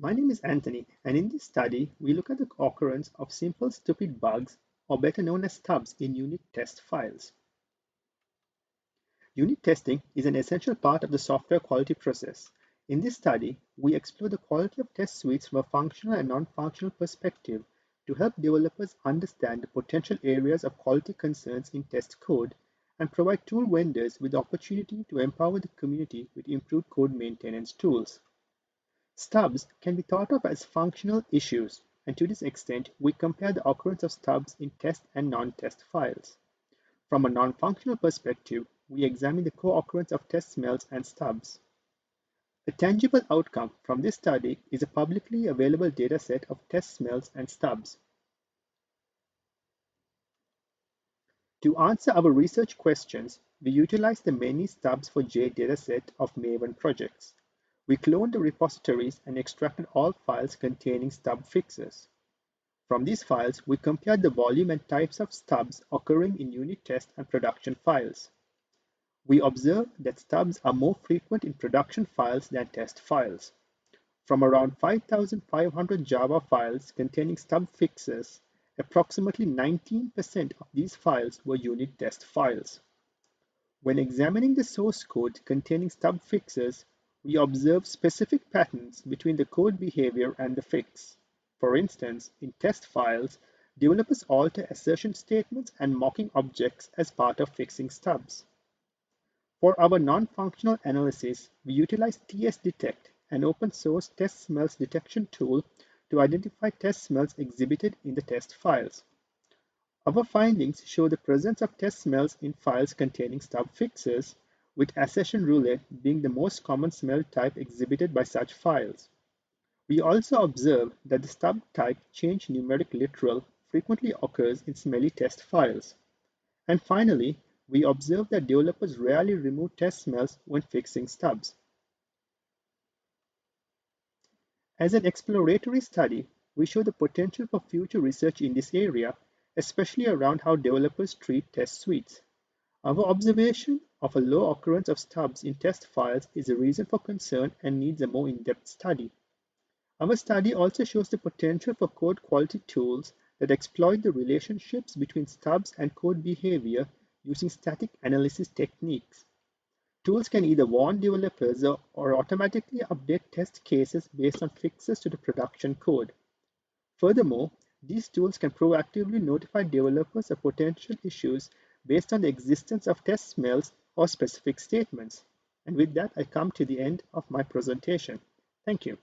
My name is Anthony, and in this study, we look at the occurrence of simple stupid bugs, or better known as stubs, in unit test files. Unit testing is an essential part of the software quality process. In this study, we explore the quality of test suites from a functional and non-functional perspective to help developers understand the potential areas of quality concerns in test code and provide tool vendors with the opportunity to empower the community with improved code maintenance tools. Stubs can be thought of as functional issues, and to this extent, we compare the occurrence of stubs in test and non-test files. From a non-functional perspective, we examine the co-occurrence of test smells and stubs. A tangible outcome from this study is a publicly available dataset of test smells and stubs. To answer our research questions, we utilize the many stubs for J dataset of Maven projects. We cloned the repositories and extracted all files containing stub fixes. From these files, we compared the volume and types of stubs occurring in unit test and production files. We observed that stubs are more frequent in production files than test files. From around 5,500 Java files containing stub fixes, approximately 19% of these files were unit test files. When examining the source code containing stub fixes, we observe specific patterns between the code behavior and the fix. For instance, in test files, developers alter assertion statements and mocking objects as part of fixing stubs. For our non-functional analysis, we utilize TS-Detect, an open-source test smells detection tool, to identify test smells exhibited in the test files. Our findings show the presence of test smells in files containing stub fixes, with assertion roulette being the most common smell type exhibited by such files. We also observe that the stub type change numeric literal frequently occurs in smelly test files. And finally, we observe that developers rarely remove test smells when fixing stubs. As an exploratory study, we show the potential for future research in this area, especially around how developers treat test suites. Our observation of a low occurrence of stubs in test files is a reason for concern and needs a more in-depth study. Our study also shows the potential for code quality tools that exploit the relationships between stubs and code behavior using static analysis techniques. Tools can either warn developers or automatically update test cases based on fixes to the production code. Furthermore, these tools can proactively notify developers of potential issues based on the existence of test smells or specific statements. And with that, I come to the end of my presentation. Thank you.